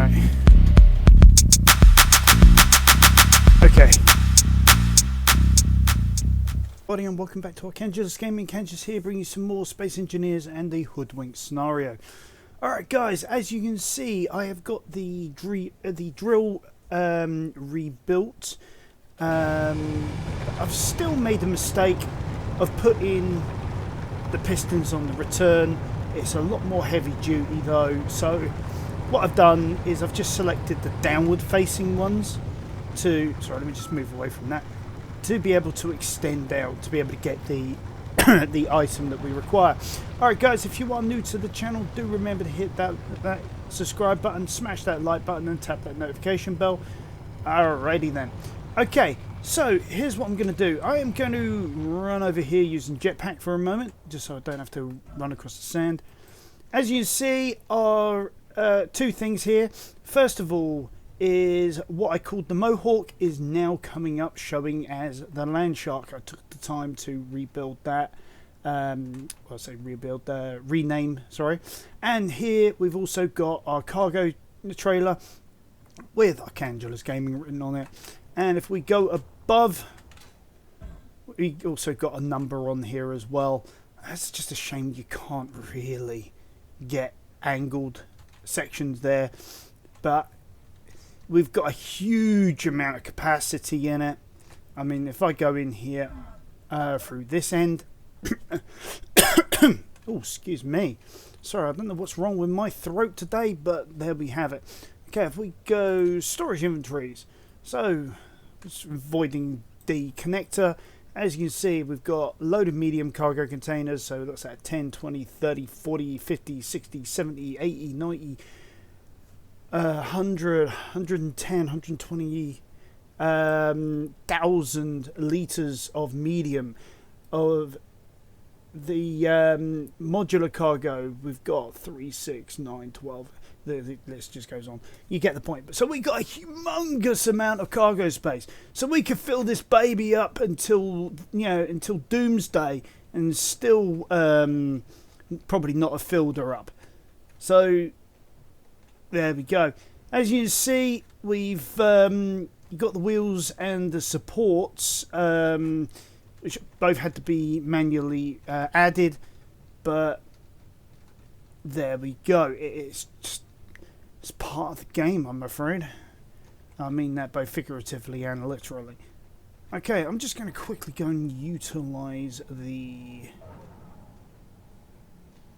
Alright. Okay. Everybody, and welcome back to our Kanjus Gaming. Kanjus here, bringing you some more Space Engineers and the Hoodwinked scenario. Alright guys, as you can see, I have got the drill rebuilt. I've still made the mistake of putting the pistons on the return. It's a lot more heavy duty though, so what I've done is I've just selected the downward facing ones to, sorry, let me just move away from that, to be able to extend out, to be able to get the the item that we require. Alright guys, if you are new to the channel, do remember to hit that subscribe button, smash that like button and tap that notification bell. Alrighty then. Okay, so here's what I'm going to do. I am going to run over here using jetpack for a moment, just so I don't have to run across the sand. As you can see are two things here. First of all is what I called the Mohawk is now coming up, showing as the Land Shark. I took the time to rebuild that. Rename, sorry. And here we've also got our cargo trailer with our Kanjus Gaming written on it. And if we go above, we also got a number on here as well. That's just a shame you can't really get angled sections there, but we've got a huge amount of capacity in it. I mean, if I go in here through this end, oh, excuse me, sorry, I don't know what's wrong with my throat today, but there we have it. Okay, if we go storage inventories, so just avoiding the connector. As you can see, we've got a load of medium cargo containers, so that's at 10, 20, 30, 40, 50, 60, 70, 80, 90, 100, 110, 120 thousand litres of medium. Of the modular cargo, we've got 3, 6, 9, 12. The list just goes on. You get the point. So we got a humongous amount of cargo space. So we could fill this baby up until, you know, until doomsday, and still probably not have filled her up. So there we go. As you can see, we've got the wheels and the supports, which both had to be manually added, but there we go. It's just, it's part of the game, I'm afraid. I mean that both figuratively and literally. Okay, I'm just going to quickly go and utilize the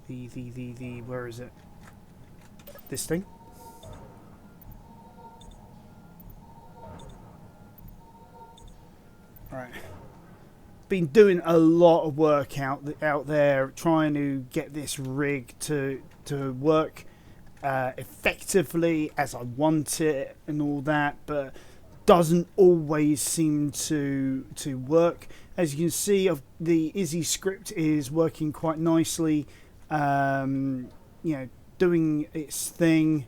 where is it? This thing. Alright. Been doing a lot of work out there trying to get this rig to work effectively as I want it and all that, but doesn't always seem to work. As you can see, the Izzy script is working quite nicely, you know, doing its thing.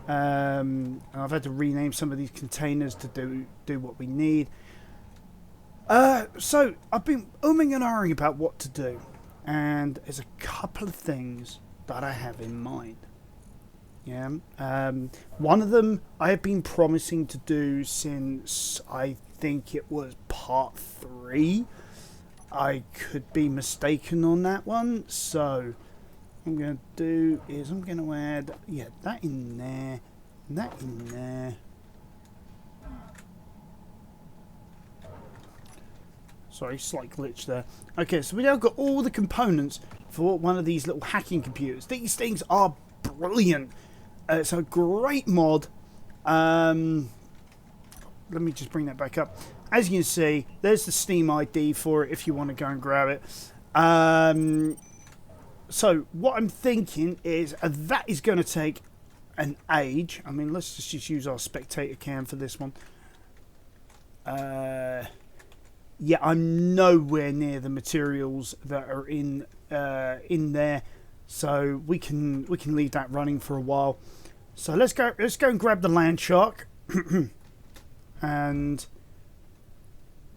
I've had to rename some of these containers to do what we need. So I've been umming and ahhing about what to do, and there's a couple of things that I have in mind. Yeah, one of them I have been promising to do since I think it was part 3. I could be mistaken on that one, so what I'm going to do is I'm going to add, yeah, that in there, that in there. Sorry, slight glitch there. Okay, so we now got all the components for one of these little hacking computers. These things are brilliant. It's a great mod. Let me just bring that back up. As you can see, there's the Steam ID for it if you want to go and grab it. So what I'm thinking is that is going to take an age. I mean, let's just use our spectator cam for this one. Yeah, I'm nowhere near the materials that are in there, so we can leave that running for a while. So let's go and grab the Land Shark, and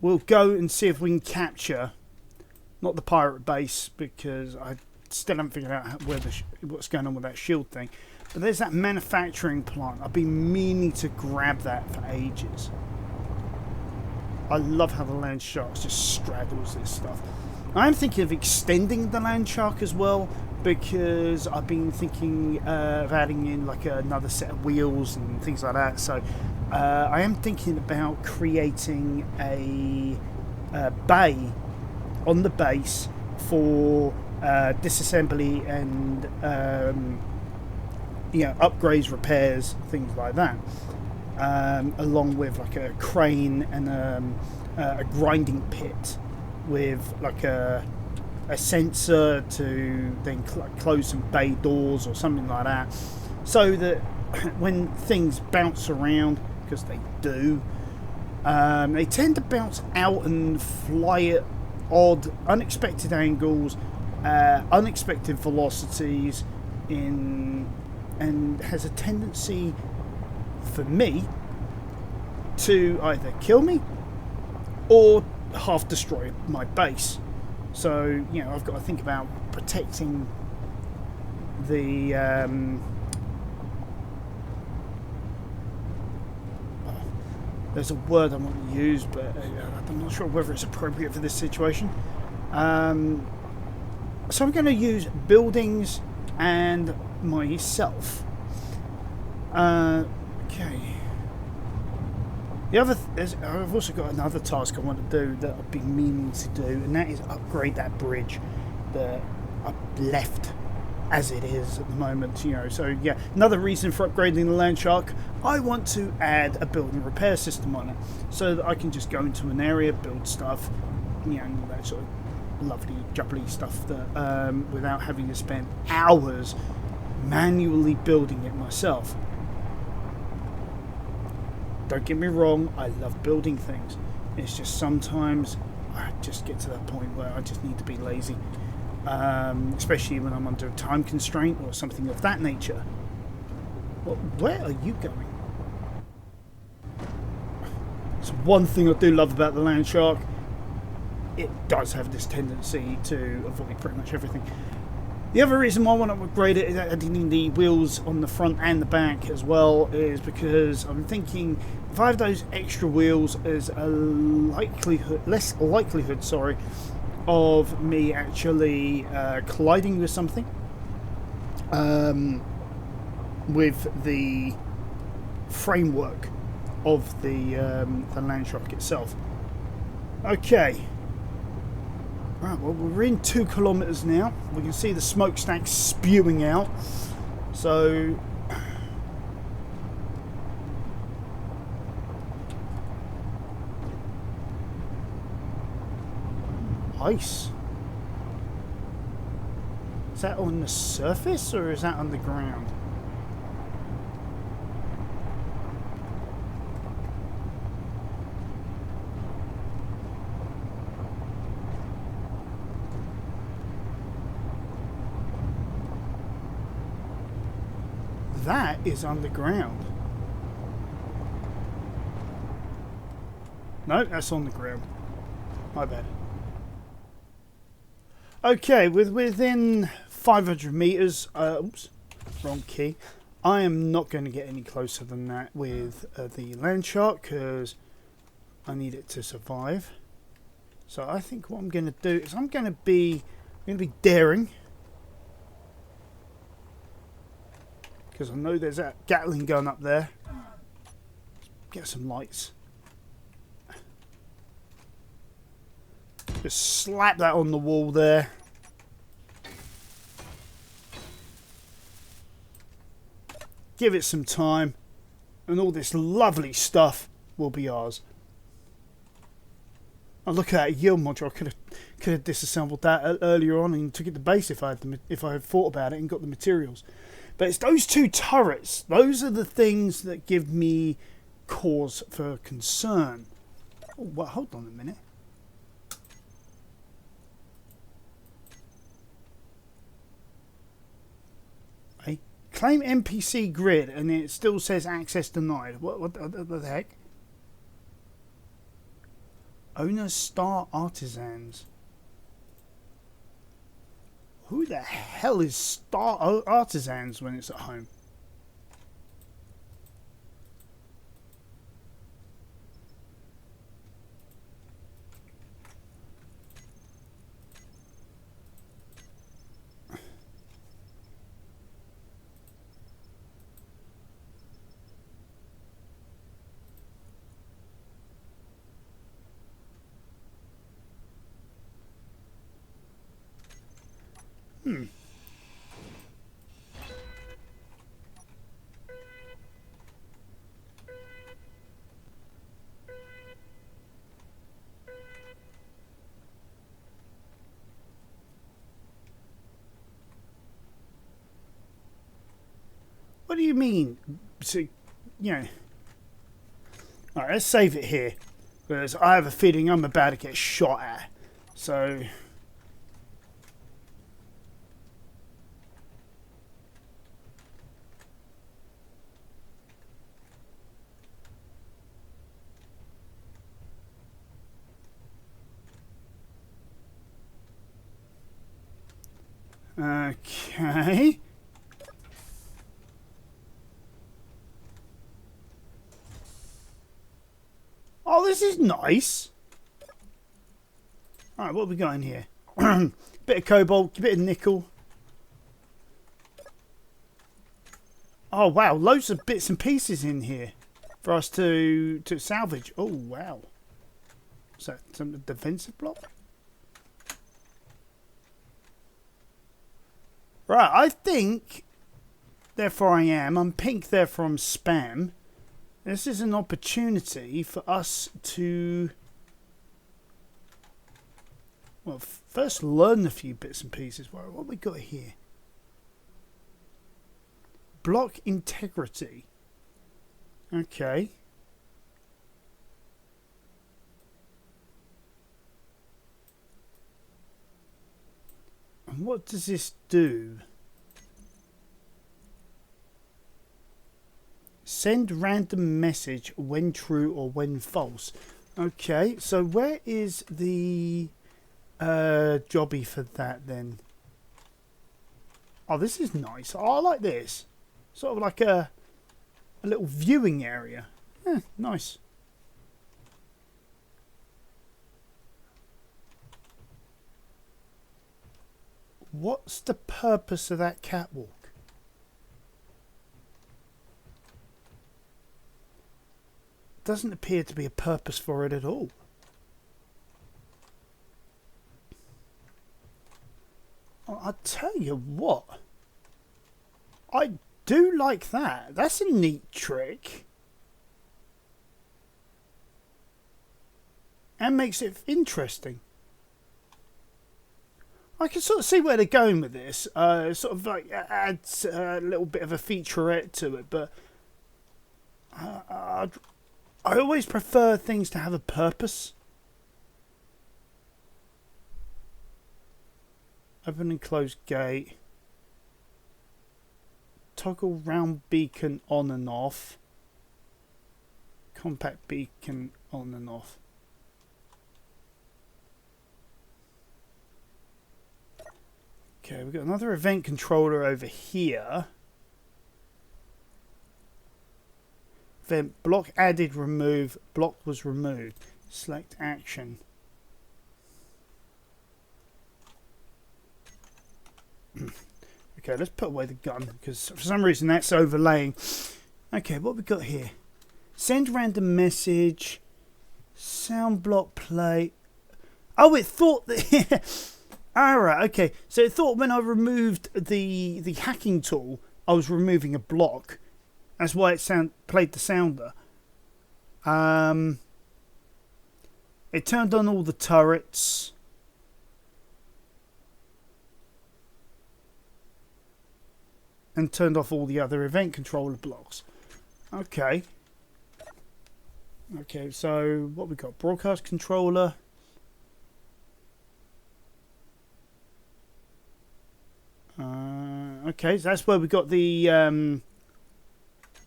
we'll go and see if we can capture, not the pirate base, because I still haven't figured out where what's going on with that shield thing. But there's that manufacturing plant. I've been meaning to grab that for ages. I love how the land shark just straddles this stuff. I'm thinking of extending the land shark as well, because I've been thinking of adding in like another set of wheels and things like that. So I am thinking about creating a bay on the base for disassembly and upgrades, repairs, things like that, along with like a crane and a grinding pit with like a sensor to then close some bay doors or something like that, so that when things bounce around, because they do, they tend to bounce out and fly at odd, unexpected angles, unexpected velocities, and has a tendency for me to either kill me or half destroy my base. So, I've got to think about protecting the there's a word I want to use, but I'm not sure whether it's appropriate for this situation. So I'm going to use buildings and myself. Okay. I've also got another task I want to do that I've been meaning to do, and that is upgrade that bridge that I've left as it is at the moment. So yeah, another reason for upgrading the land shark. I want to add a build and repair system on it, so that I can just go into an area, build stuff, and that sort of lovely jubbly stuff that without having to spend hours manually building it myself. Don't get me wrong, I love building things. It's just sometimes I just get to that point where I just need to be lazy, especially when I'm under a time constraint or something of that nature. Well, where are you going? It's one thing I do love about the land shark. It does have this tendency to avoid pretty much everything. The other reason why I want to upgrade it, adding the wheels on the front and the back as well, is because I'm thinking if I have those extra wheels, there's a less likelihood, of me actually colliding with something with the framework of the land shark itself. Okay. Right, well, we're in 2 kilometers now. We can see the smokestack spewing out. So, ice. Is that on the surface or is that on the ground? That is underground. No, that's on the ground. My bad. Okay, within 500 meters. Oops, wrong key. I am not going to get any closer than that with the land shark because I need it to survive. So I think what I'm going to do is I'm going to be daring. Because I know there's that Gatling gun up there. Get some lights. Just slap that on the wall there. Give it some time. And all this lovely stuff will be ours. Oh, look at that yield module. I could have disassembled that earlier on and took it to base if I had thought about it and got the materials. But it's those 2 turrets. Those are the things that give me cause for concern. Oh, well, hold on a minute. I claim NPC grid and it still says access denied. What the heck? Owner Star Artisans. Who the hell is Star Artisans when it's at home? What do you mean? So, you know. Alright, let's save it here. Because I have a feeling I'm about to get shot at. So. Okay. Oh, this is nice. Alright, what have we got in here? Bit of cobalt, bit of nickel. Oh, wow. Loads of bits and pieces in here for us to salvage. Oh, wow. Is that some defensive block? Right, I think, therefore I am. I'm pink, therefore I'm spam. This is an opportunity for us to, well, first learn a few bits and pieces. What have we got here? Block integrity. Okay. And what does this do? Send random message when true or when false. Okay, so where is the jobby for that then? Oh, this is nice. Oh, I like this. Sort of like a little viewing area. Nice. What's the purpose of that catwalk? Doesn't appear to be a purpose for it at all. Well, I'll tell you what. I do like that. That's a neat trick. And makes it interesting. I can sort of see where they're going with this. Sort of like adds a little bit of a featurette to it, but I always prefer things to have a purpose. Open and close gate. Toggle round beacon on and off. Compact beacon on and off. Okay, we've got another event controller over here. Event block added, remove. Block was removed. Select action. Okay, let's put away the gun because for some reason that's overlaying. Okay, what we got here? Send random message. Sound block play. Oh, it thought that. Alright, okay. So it thought when I removed the hacking tool, I was removing a block. That's why it played the sounder. It turned on all the turrets. And turned off all the other event controller blocks. Okay. Okay, so what we got? Broadcast controller. Okay, so that's where we got the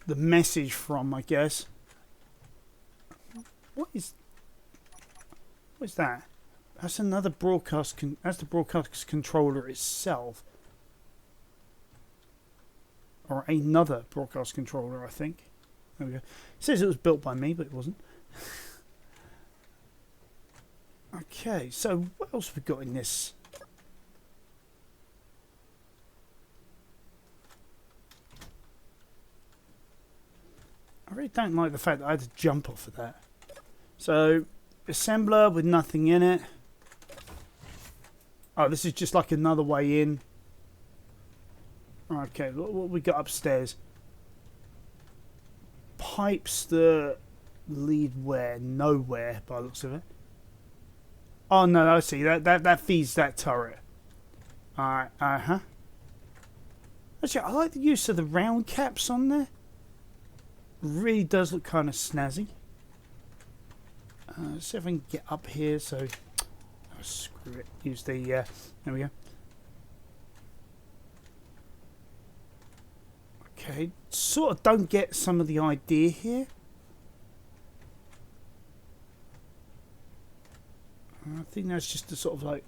message from, I guess. What's that? That's another broadcast. That's the broadcast controller itself, or another broadcast controller, I think. There we go. It says it was built by me, but it wasn't. Okay, so what else have we got in this? I really don't like the fact that I had to jump off of that. So, assembler with nothing in it. Oh, this is just like another way in. Okay, what we got upstairs? Pipes that lead where? Nowhere, by the looks of it. Oh no, I see. That feeds that turret. Alright, uh-huh. Actually, I like the use of the round caps on there. Really does look kind of snazzy. Let's see if I can get up here. So, oh, screw it. Use the. There we go. Okay, sort of don't get some of the idea here. I think that's just a sort of like.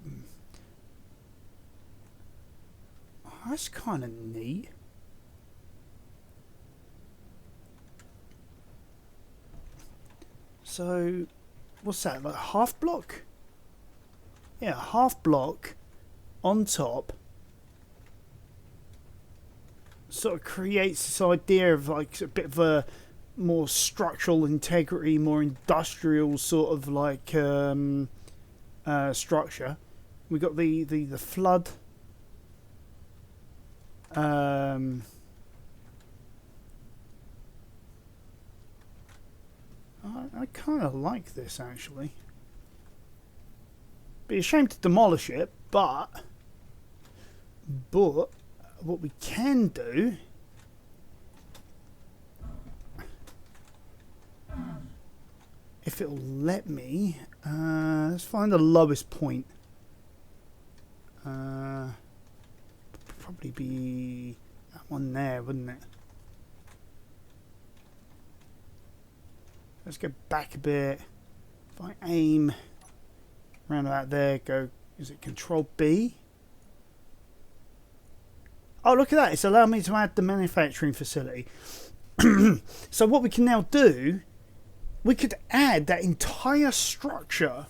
Oh, that's kind of neat. So, what's that? Like half block? Yeah, half block on top. Sort of creates this idea of like a bit of a more structural integrity, more industrial sort of like structure. We got the flood. I kind of like this actually. Be a shame to demolish it, but what we can do if it'll let me, let's find the lowest point. Probably be that one there, wouldn't it? Let's go back a bit. If I aim around about there, go, is it Control B? Oh, look at that. It's allowed me to add the manufacturing facility. So what we can now do, we could add that entire structure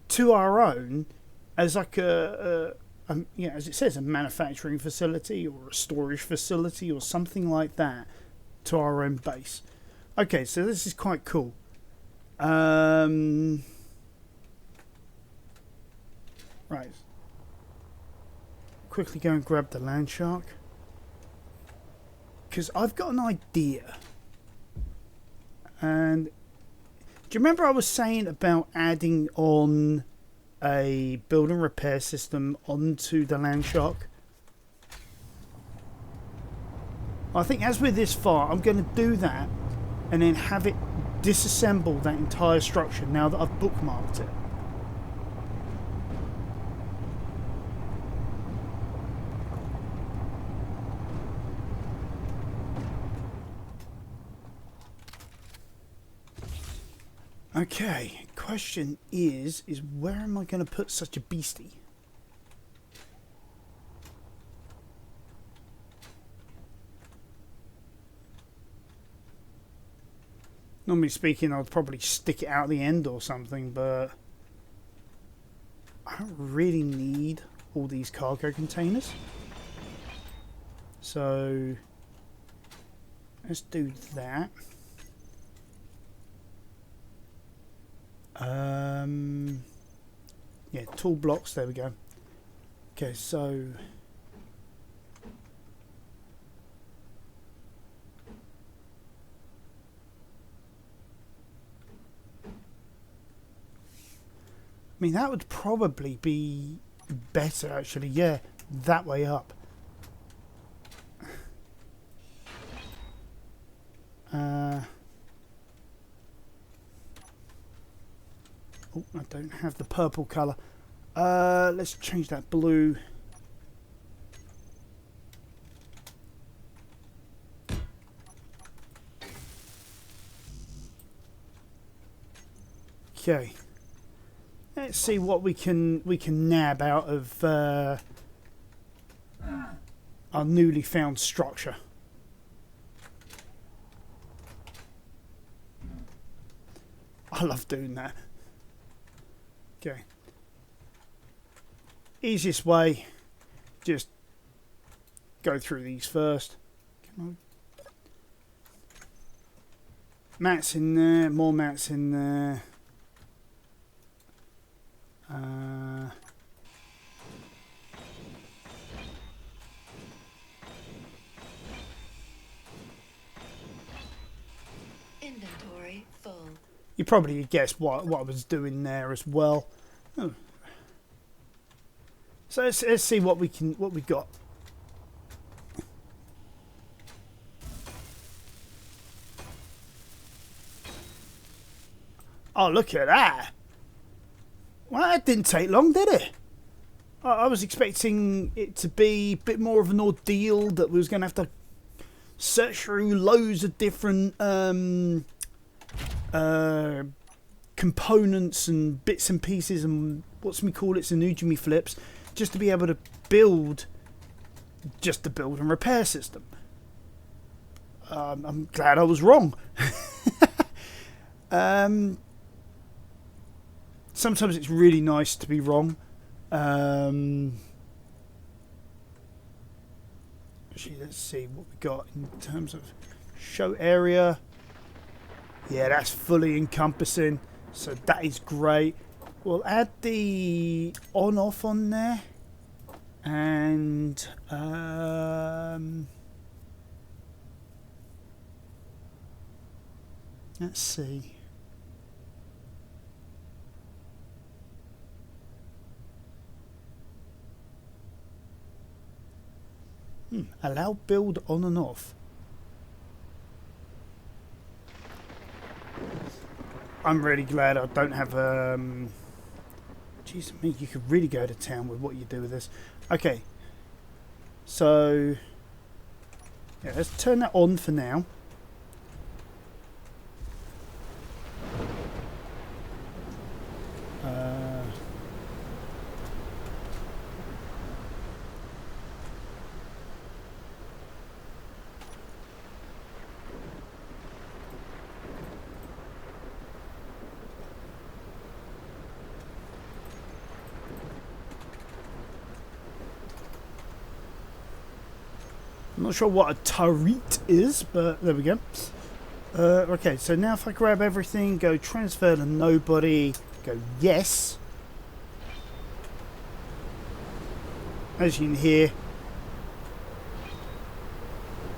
to our own as like a you know, as it says, a manufacturing facility or a storage facility or something like that to our own base. Okay, so this is quite cool. Right. Quickly go and grab the land shark. Because I've got an idea. And do you remember I was saying about adding on a build and repair system onto the land shark? I think as we're this far, I'm going to do that and then have it disassemble that entire structure now that I've bookmarked it. Okay, question is where am I going to put such a beastie? Normally speaking, I'd probably stick it out the end or something, but I don't really need all these cargo containers. So let's do that. Yeah, tool blocks, there we go. Okay, so I mean, that would probably be better, actually. Yeah, that way up. Oh, I don't have the purple colour. Let's change that blue. Okay. let's see what we can nab out of our newly found structure. I love doing that. Okay. Easiest way, just go through these first. Come on. Mats in there, more mats in there. Inventory full. You probably guessed what I was doing there as well. Oh. So let's see what we got. Oh, look at that! Well, that didn't take long, did it? I was expecting it to be a bit more of an ordeal, that we was going to have to search through loads of different components and bits and pieces and what's we call it, Zanujimi flips, just to be able to build and repair system. I'm glad I was wrong. Sometimes it's really nice to be wrong. Actually, let's see what we got in terms of show area. Yeah, that's fully encompassing, so that is great. We'll add the on-off on there, and let's see. Allow build on and off. I'm really glad I don't have jeez me, you could really go to town with what you do with this. Okay, so yeah, let's turn that on for now. I'm not sure what a turret is, but there we go. Okay, so now if I grab everything, go transfer to nobody, go yes. As you can hear,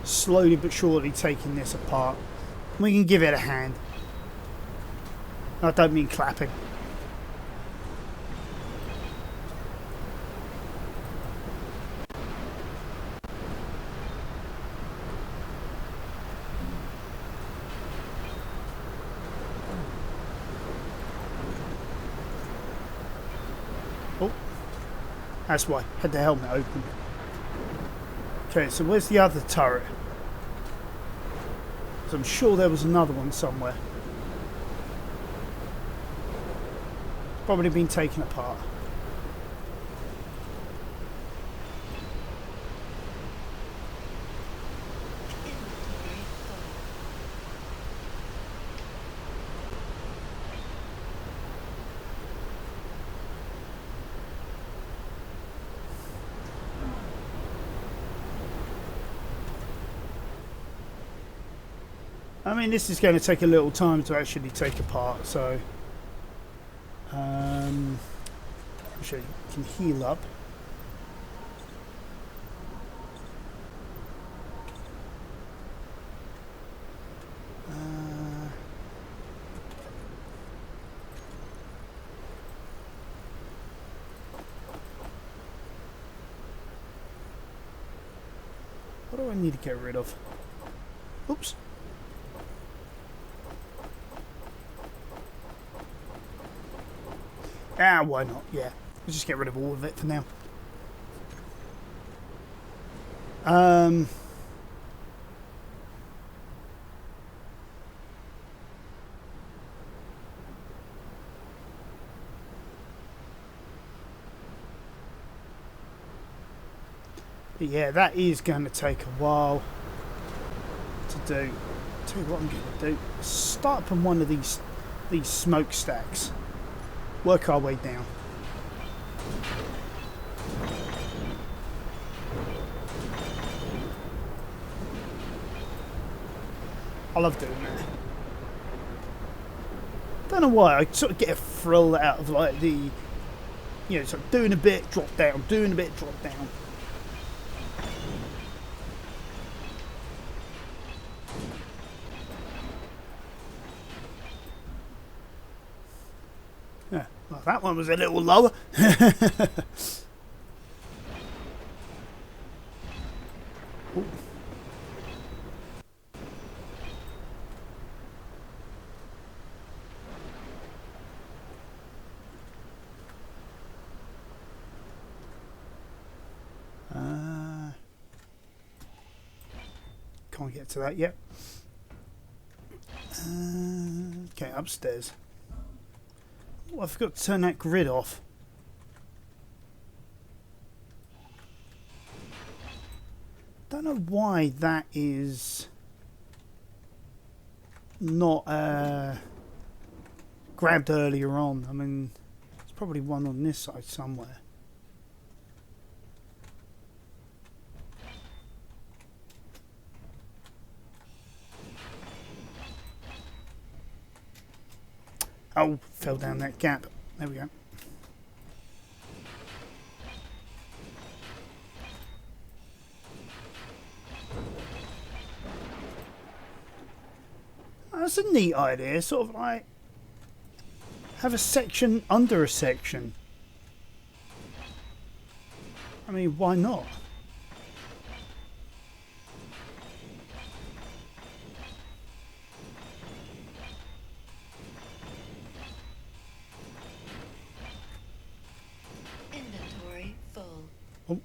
slowly but surely taking this apart. We can give it a hand. I don't mean clapping. That's why I had the helmet open. Okay, so where's the other turret? So I'm sure there was another one somewhere. Probably been taken apart. I mean, this is going to take a little time to actually take apart, so actually can heal up. What do I need to get rid of? Oops. Ah, why not? Yeah, let's just get rid of all of it for now. Yeah, that is going to take a while to do. Tell you what I'm going to do. Start up on one of these smokestacks. Work our way down. I love doing that. Don't know why. I sort of get a thrill out of like the, you know, sort of doing a bit, drop down, doing a bit, drop down. Yeah, well, that one was a little lower. Ooh. Can't get to that yet. Okay, upstairs. Oh, I forgot to turn that grid off. Don't know why that is not grabbed earlier on. I mean, there's probably one on this side somewhere. Oh, fell down that gap. There we go. That's a neat idea, sort of like have a section under a section. I mean, why not? Inventory full. Oh.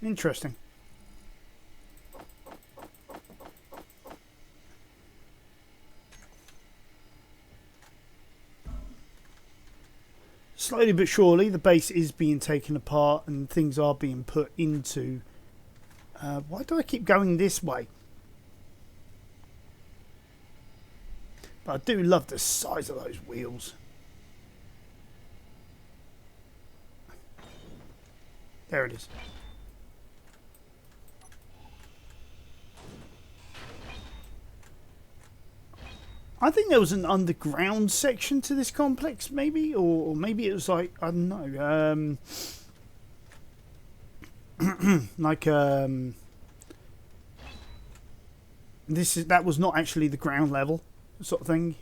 Interesting. Slowly but surely, the base is being taken apart and things are being put into... why do I keep going this way? But I do love the size of those wheels. There it is. I think there was an underground section to this complex, maybe, or maybe it was like, I don't know, like that was not actually the ground level sort of thing.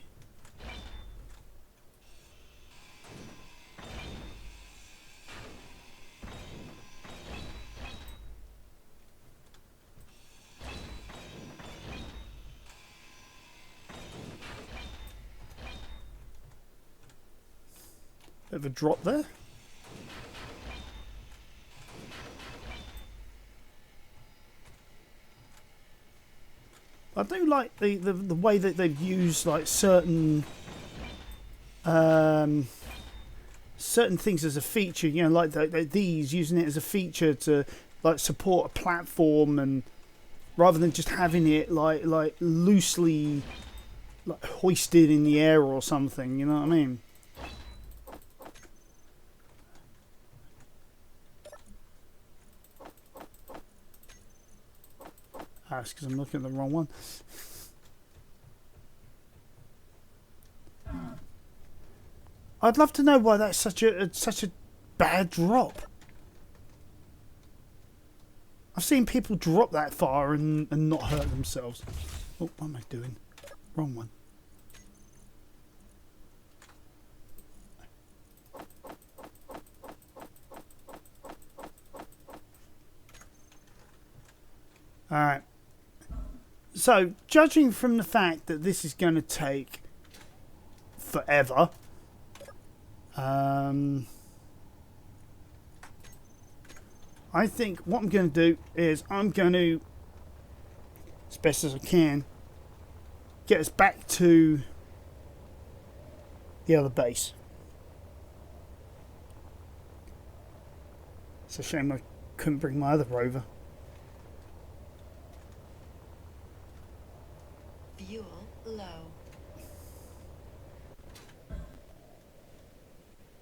Bit of a drop there. I do like the way that they've used like certain certain things as a feature. You know, like these using it as a feature to like support a platform, and rather than just having it like loosely like hoisted in the air or something. You know what I mean? That's because I'm looking at the wrong one. I'd love to know why that's such a bad drop. I've seen people drop that far and not hurt themselves. Oh, what am I doing? Wrong one. Alright. So, judging from the fact that this is going to take forever. I think what I'm going to do is I'm going to, as best as I can, get us back to the other base. It's a shame I couldn't bring my other rover. Fuel low.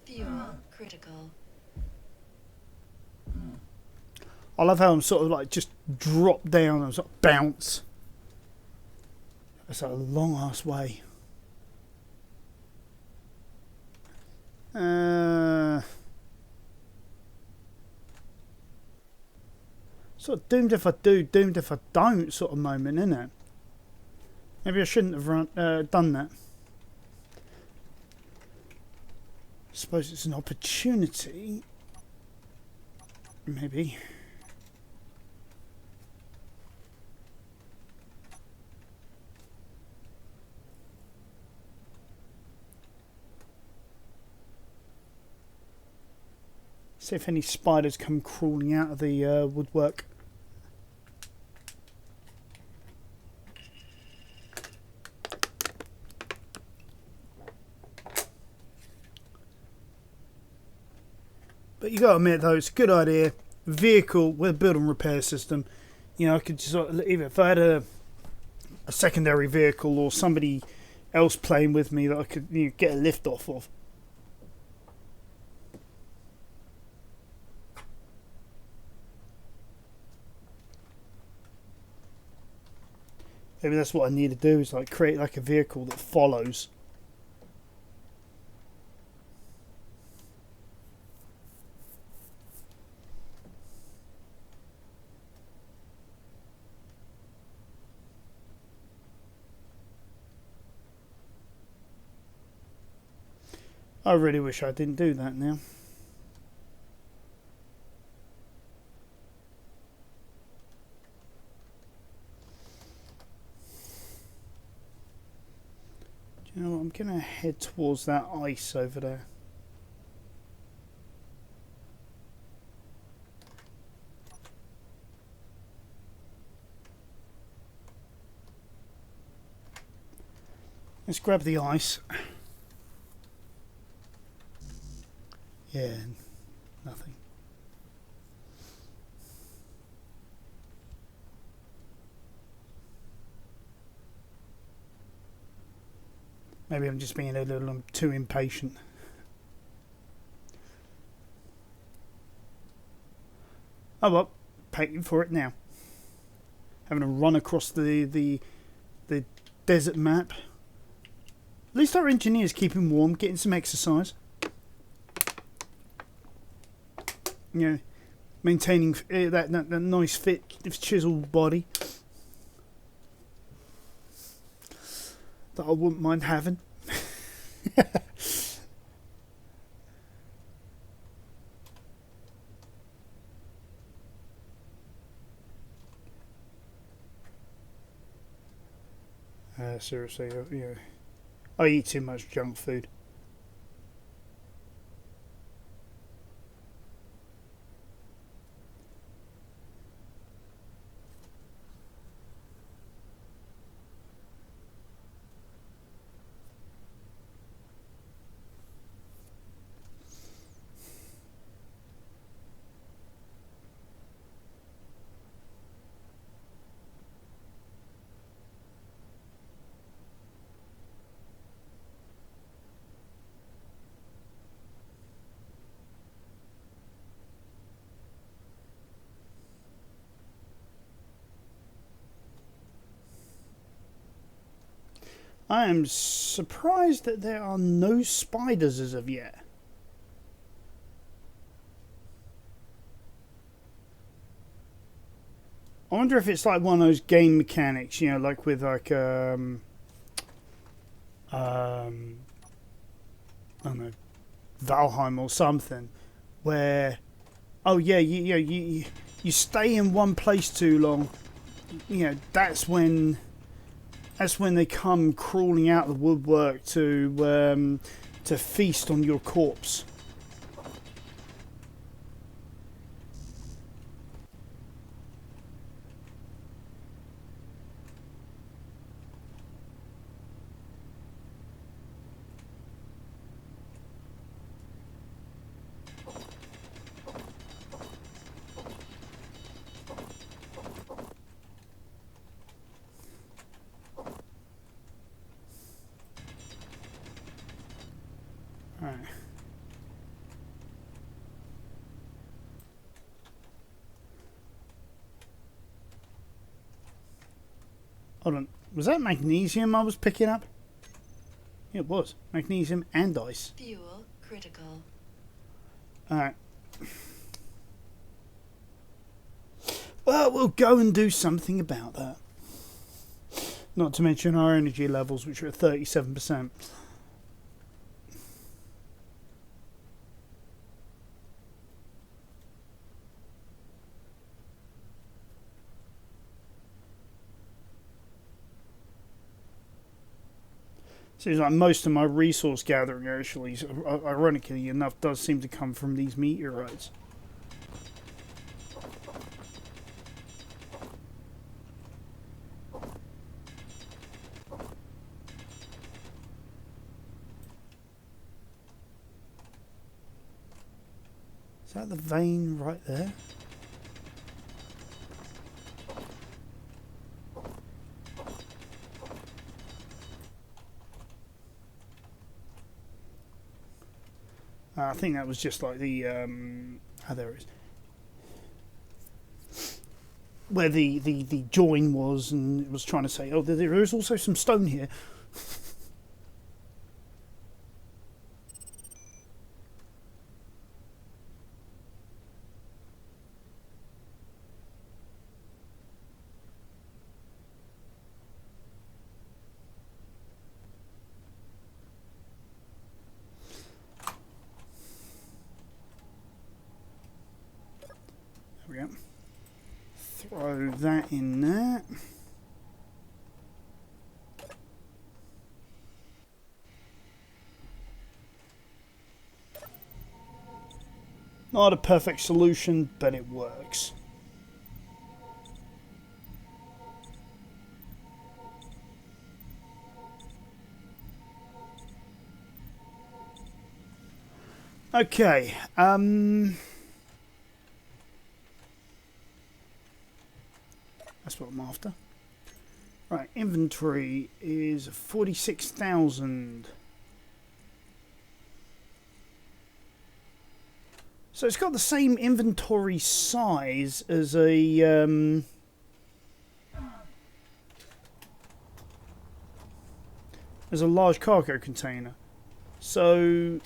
Fuel critical. I love how I'm sort of like just drop down and sort of bounce. It's a long ass way. Sort of doomed if I do, doomed if I don't sort of moment, isn't it? Maybe I shouldn't have done that. I suppose it's an opportunity. Maybe. See if any spiders come crawling out of the woodwork. But you got to admit though, it's a good idea. Vehicle with a build and repair system. You know, I could just sort of, even if I had a secondary vehicle or somebody else playing with me that I could get a lift off of. Maybe that's what I need to do, is like create like a vehicle that follows. I really wish I didn't do that now. You know what, I'm going to head towards that ice over there. Let's grab the ice. Yeah, nothing. Maybe I'm just being a little too impatient. Oh well, paying for it now. Having a run across the desert map. At least our engineer's keeping warm, getting some exercise. You know, maintaining that nice fit, chiseled body that I wouldn't mind having. Seriously, I eat too much junk food. I am surprised that there are no spiders as of yet. I wonder if it's like one of those game mechanics, you know, like with like I don't know, Valheim or something, where you stay in one place too long, you know, that's when That's when they come crawling out of the woodwork to feast on your corpse. Right. Hold on. Was that magnesium I was picking up? Yeah, it was. Magnesium and ice. Fuel critical. Alright. Well, we'll go and do something about that. Not to mention our energy levels, which are at 37%. Seems like most of my resource gathering, actually, ironically enough, does seem to come from these meteorites. Is that the vein right there? I think that was just like the there it is, where the join was, and it was trying to say, oh, there is also some stone here. There we go. Throw that in there. Not a perfect solution, but it works. Okay, that's what I'm after. Right, inventory is 46,000. So it's got the same inventory size as a large cargo container. So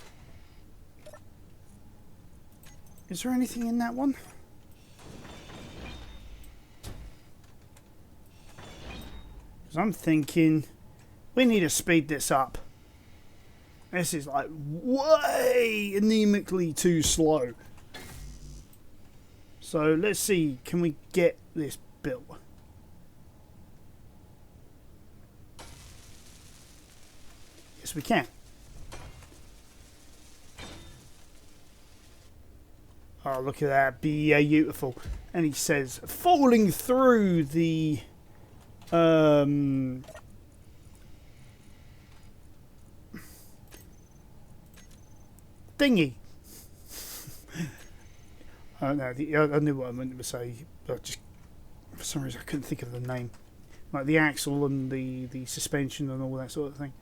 is there anything in that one? Because I'm thinking we need to speed this up. This is like way anemically too slow. So let's see, can we get this built? Yes, we can. Oh, look at that, beautiful. And he says, falling through the thingy. Oh no, I knew what I meant to say, but just for some reason I couldn't think of the name. Like the axle and the suspension and all that sort of thing.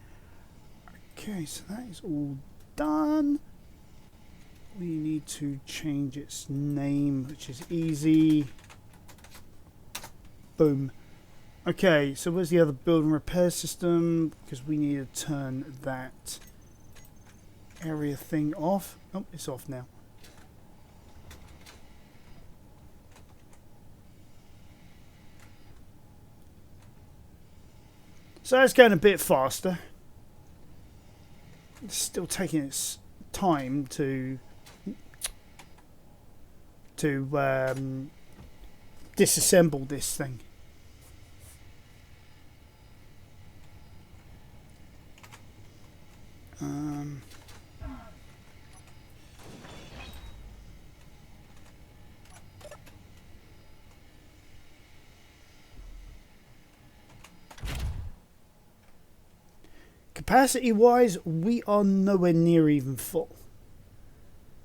Okay, so that is all done. We need to change its name, which is easy. Boom. Okay, so where's the other building repair system? Because we need to turn that area thing off. Oh, it's off now. So it's going a bit faster. It's still taking its time to disassemble this thing. Um, Capacity-wise, we are nowhere near even full.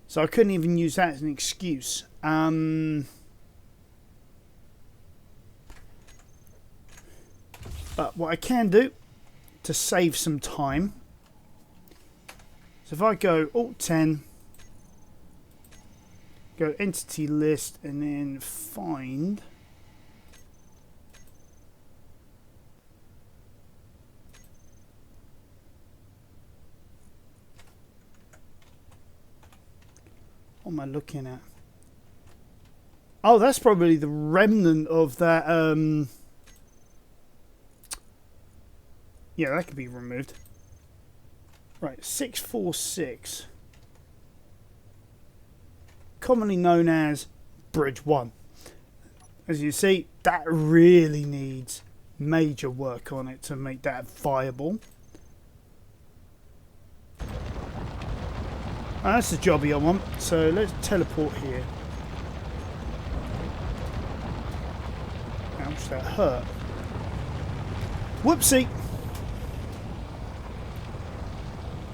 So I couldn't even use that as an excuse. But what I can do to save some time, so if I go Alt-10, go Entity List, and then find... What am I looking at? Oh, that's probably the remnant of that. Yeah, that could be removed. Right, 646. Commonly known as Bridge 1. As you see, that really needs major work on it to make that viable. That's the jobby I want, so let's teleport here. Ouch, that hurt. Whoopsie!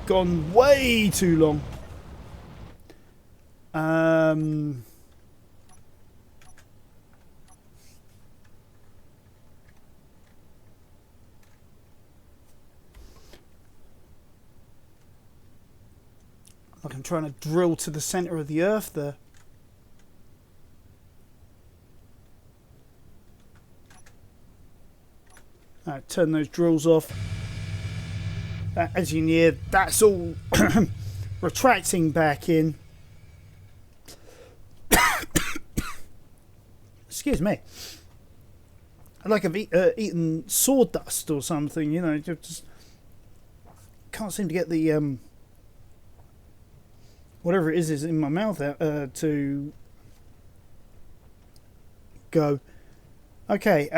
Gone way too long. Like I'm trying to drill to the centre of the earth there. Alright, turn those drills off. As you near, that's all retracting back in. Excuse me. Like I've eaten sawdust or something, you know, just can't seem to get the whatever it is in my mouth out to go. Okay,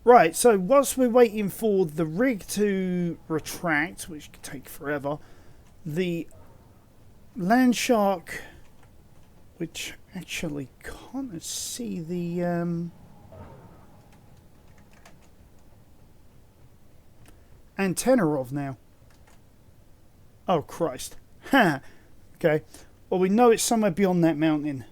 right, so whilst we're waiting for the rig to retract, which could take forever, the land shark, which actually can't see the antenna of now. Oh Christ. Ha! Okay. Well, we know it's somewhere beyond that mountain.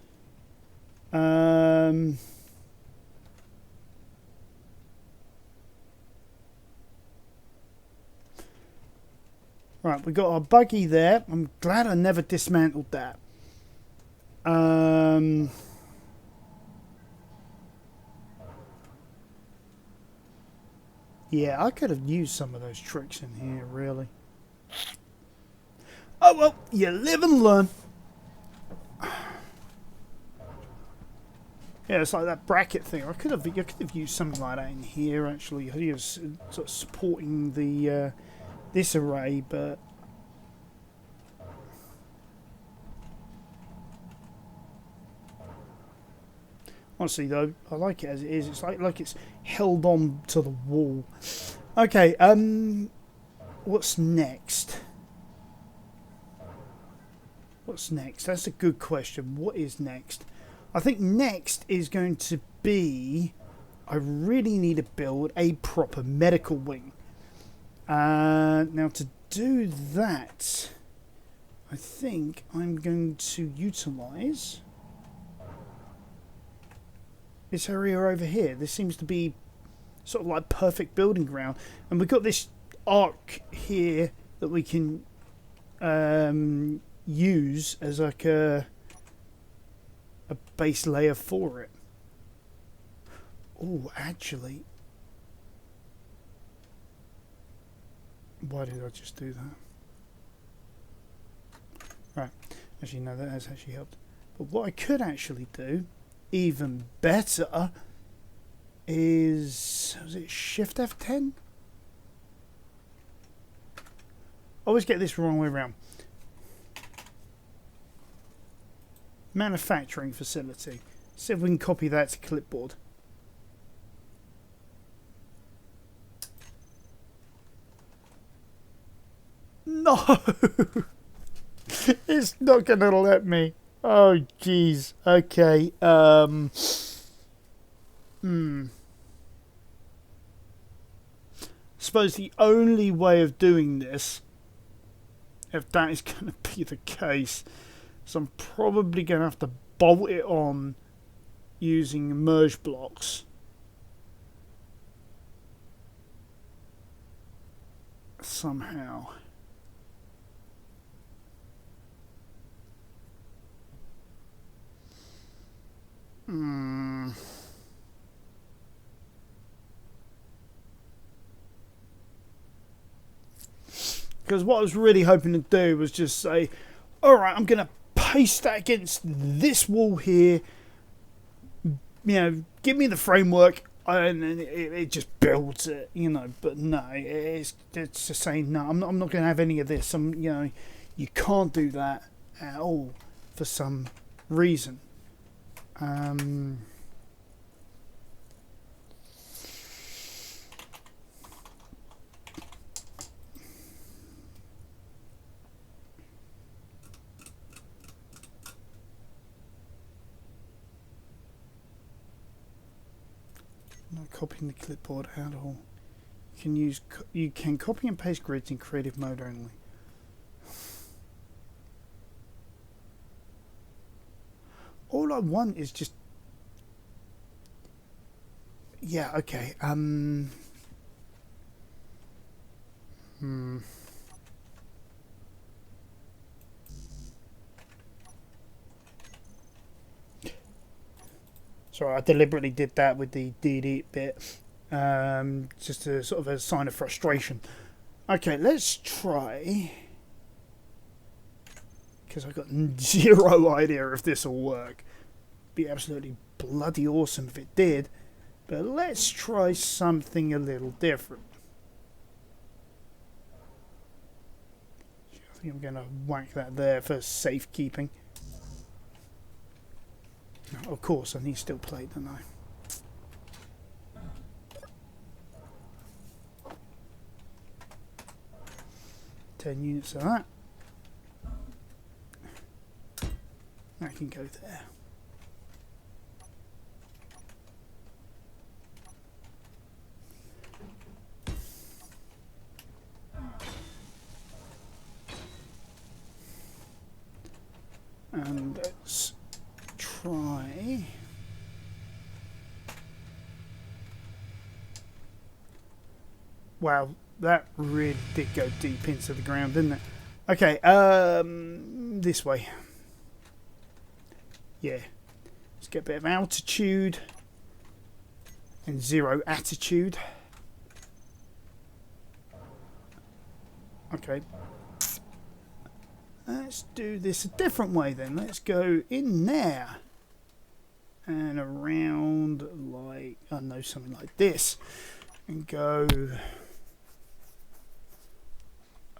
Right, we got our buggy there. I'm glad I never dismantled that. Yeah, I could have used some of those tricks in here, really. Oh well, you live and learn. Yeah, it's like that bracket thing. I could have used something like that in here. Actually, he was sort of supporting the this array, but honestly, though, I like it as it is. It's like it's held on to the wall. Okay, what's next? What's next? That's a good question. What is next? I think next is going to be, I really need to build a proper medical wing. Now to do that, I think I'm going to utilise this area over here. This seems to be sort of like perfect building ground, and we've got this arc here that we can use as like a base layer for it. Oh, actually, why did I just do that? Right, actually no, that has actually helped. But what I could actually do even better is, was it Shift F10? I always get this wrong way around. Manufacturing facility. See if we can copy that to clipboard. No! It's not going to let me. Oh, jeez. Okay. Suppose the only way of doing this, if that is going to be the case, is I'm probably going to have to bolt it on using merge blocks. Somehow. Because what I was really hoping to do was just say, alright, I'm going to paste that against this wall here. You know, give me the framework, and it just builds it, you know. But no, it's just saying, no, I'm not going to have any of this. You know, you can't do that at all for some reason. Not copying the clipboard at all. You can copy and paste grids in creative mode only. All I want is just... Yeah, okay. Sorry, I deliberately did that with the DD bit. Just a sort of a sign of frustration. Okay, let's try... Because I've got zero idea if this will work. Be absolutely bloody awesome if it did. But let's try something a little different. I think I'm going to whack that there for safekeeping. Of course, I need still plate, don't I? Ten units of that. That can go there. And let's try... Wow, that really did go deep into the ground, didn't it? Okay, this way. Yeah. Let's get a bit of altitude and zero attitude. Okay. Let's do this a different way then. Let's go in there and around like, I don't know, something like this. And go...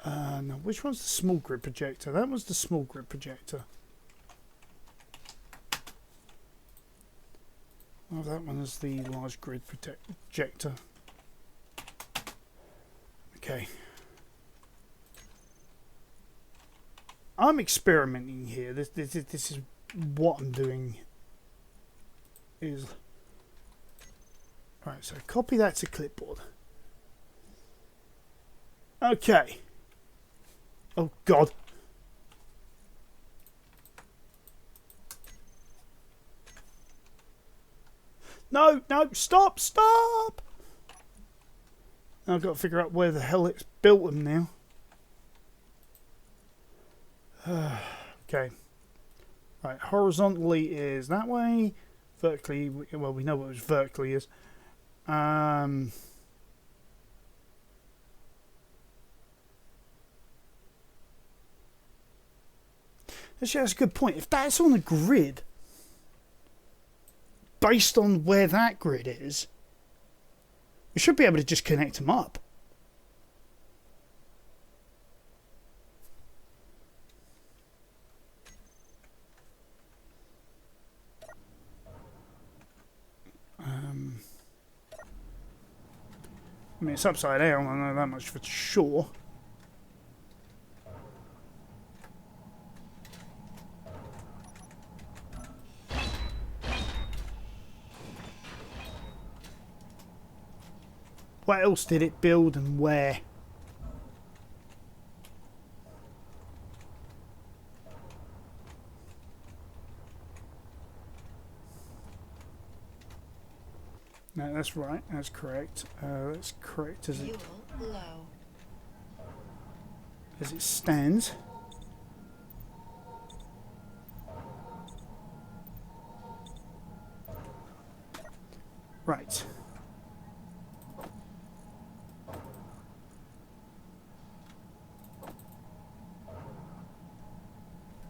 no, which one's the small grid projector? That was the small grid projector. Oh, that one is the large grid projector. Okay. I'm experimenting here. This is what I'm doing. Is right. So copy that to clipboard. Okay. Oh God. No, no, stop, stop! I've got to figure out where the hell it's built them now. Okay. Right, horizontally is that way. Vertically, well, we know what vertically is. Actually, that's a good point. If that's on the grid, based on where that grid is, we should be able to just connect them up. I mean, it's upside down, I know that much for sure. What else did it build and where? No, that's right. That's correct. That's correct as Fuel low. it stands. Right.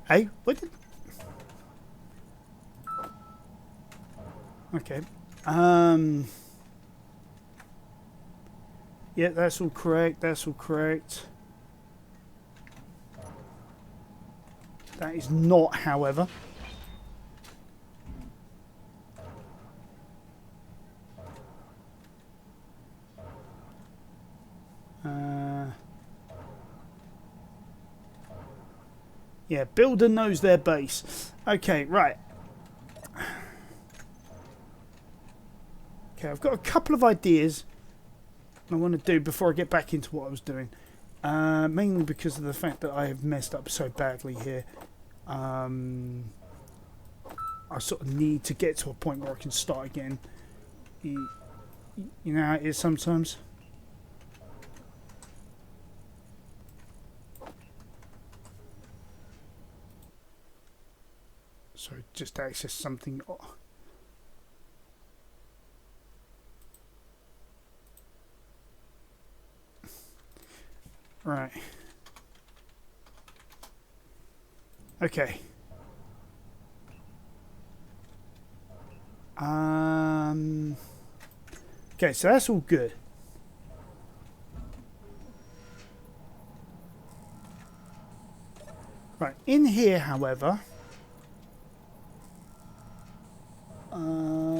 Hey, what did... Okay. Yeah, that's all correct. That's all correct. That is not, however. Yeah, builder knows their base. Okay, right. Okay, I've got a couple of ideas I want to do before I get back into what I was doing. Mainly because of the fact that I have messed up so badly here. I sort of need to get to a point where I can start again. You know how it is sometimes. So just access something. Right. Okay. Okay, so that's all good. Right, in here, however,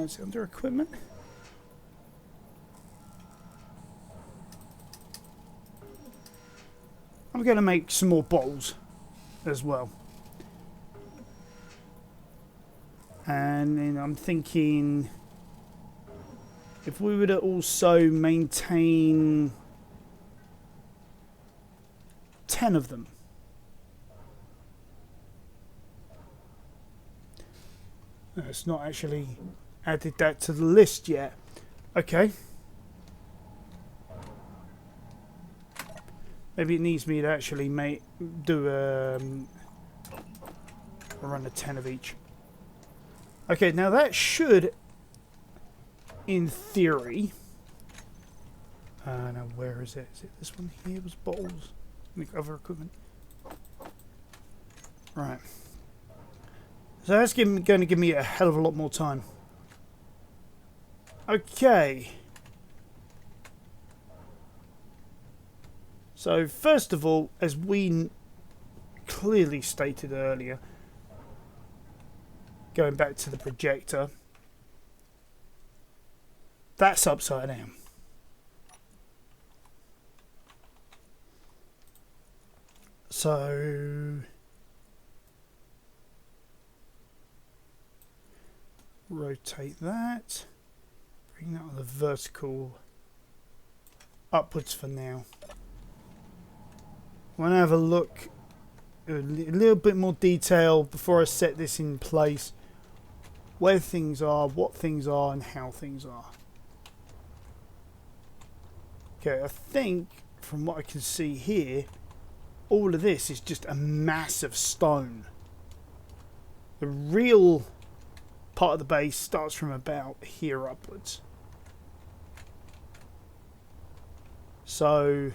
is it under equipment? I'm going to make some more bottles as well. And then I'm thinking if we were to also maintain 10 of them. It's not actually added that to the list yet. Okay. Maybe it needs me to actually do a run of 10 of each. Okay, now that should, in theory... now where is it? Is it this one here? It was bottles. Other equipment. Right. So that's going to give me a hell of a lot more time. Okay. So first of all, as we clearly stated earlier, going back to the projector, that's upside down. So rotate that, bring that on the vertical upwards for now. I want to have a look, a little bit more detail before I set this in place, where things are, what things are, and how things are. Okay, I think from what I can see here, all of this is just a massive stone. The real part of the base starts from about here upwards. So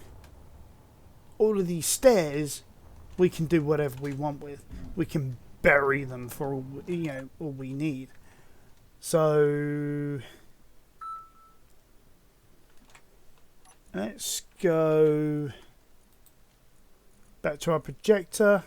all of these stairs we can do whatever we want with. We can bury them for all, all we need. So let's go back to our projector.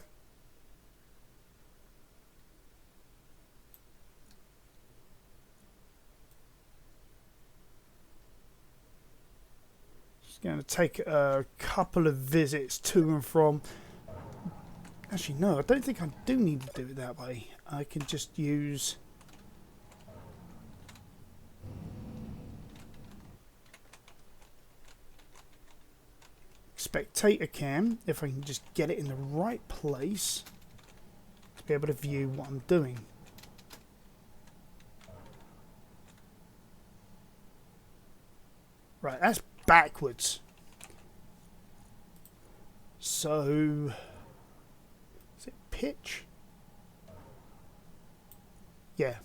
Going to take a couple of visits to and from. Actually, no, I don't think I do need to do it that way. I can just use spectator cam, if I can just get it in the right place to be able to view what I'm doing. Right, that's backwards. So, is it pitch? Yeah.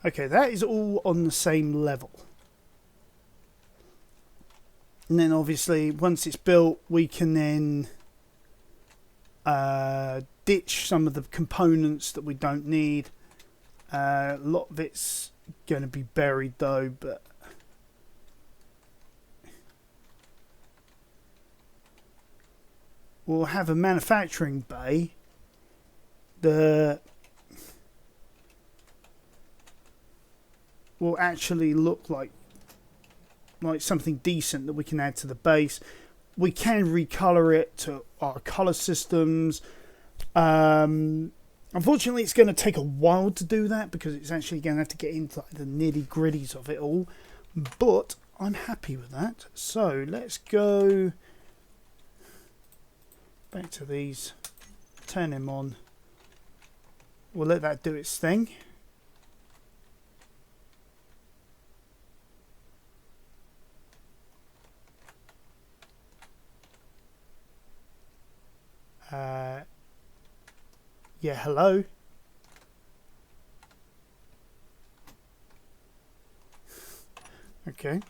Okay, that is all on the same level. And then obviously, once it's built, we can then ditch some of the components that we don't need. A lot of it's going to be buried though, but we'll have a manufacturing bay. The will actually look like something decent that we can add to the base. We can recolor it to our color systems. Unfortunately, it's going to take a while to do that because it's actually going to have to get into like the nitty gritties of it all. But I'm happy with that. So let's go back to these. Turn them on. We'll let that do its thing. Yeah, hello. Okay.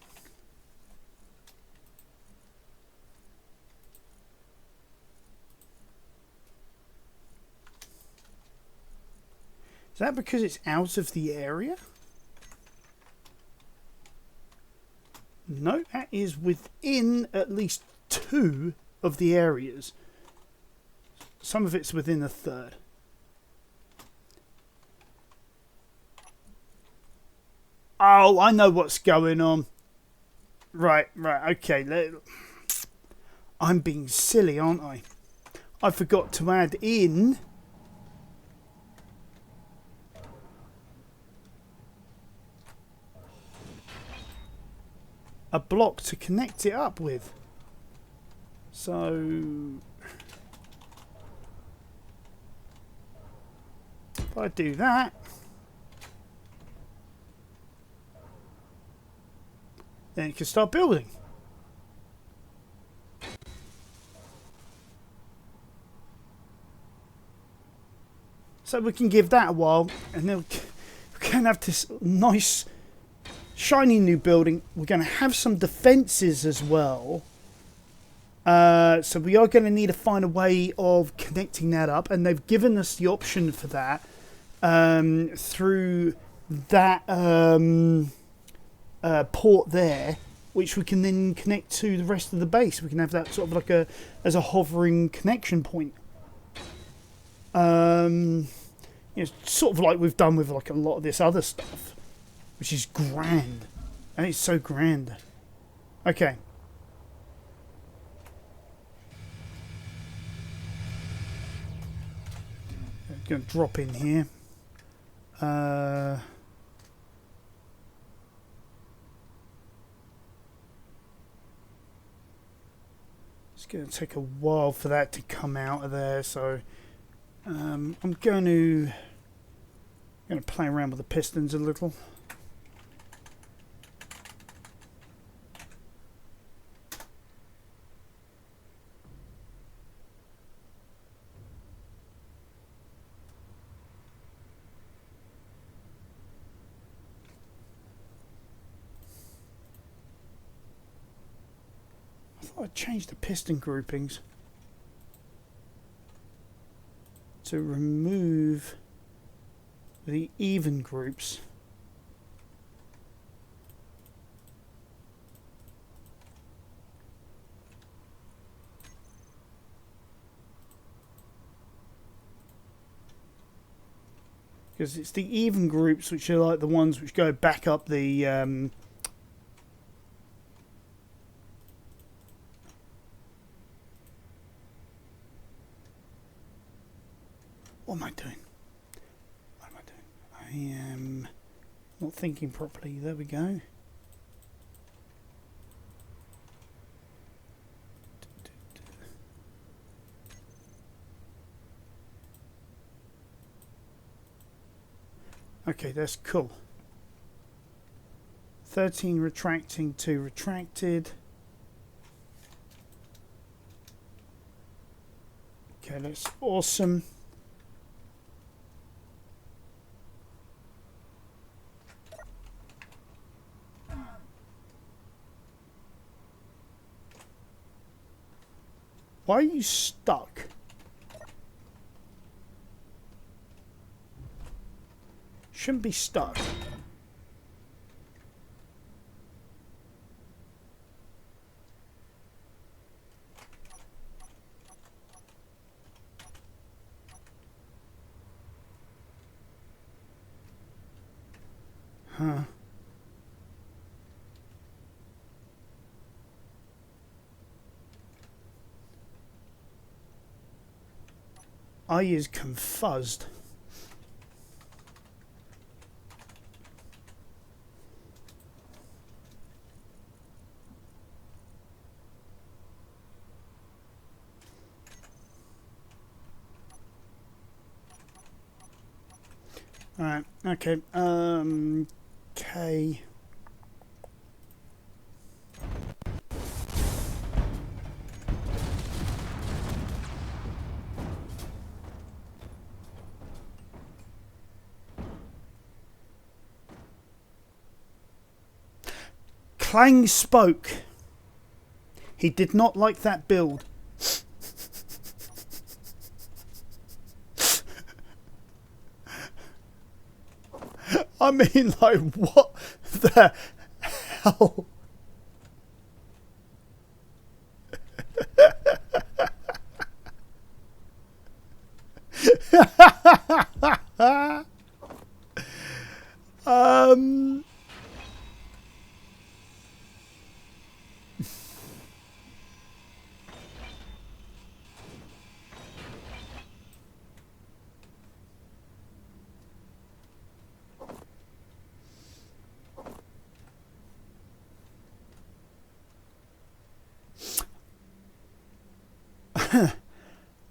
Is that because it's out of the area? No, that is within at least 2 of the areas. Some of it's within a third. Oh, I know what's going on. Right, okay. I'm being silly, aren't I? I forgot to add in a block to connect it up with. So if I do that, then it can start building. So we can give that a while, and then we're going to have this nice, shiny new building. We're going to have some defences as well. So we are going to need to find a way of connecting that up, and they've given us the option for that through that port there, which we can then connect to the rest of the base. We can have that sort of like as a hovering connection point. Sort of like we've done with like a lot of this other stuff, which is grand. And it's so grand. Okay. I'm going to drop in here. It's going to take a while for that to come out of there, so I'm going to play around with the pistons a little. I thought I'd change the piston groupings to remove the even groups. Because it's the even groups which are like the ones which go back up the... What am I doing? What am I doing? I am not thinking properly. There we go. Okay, that's cool. 13 retracting, 2 retracted. Okay, that's awesome. Why are you stuck? Shouldn't be stuck. Huh. I is confuzzed. Alright, okay. Okay. Clang spoke. He did not like that build. I mean, like, what the hell?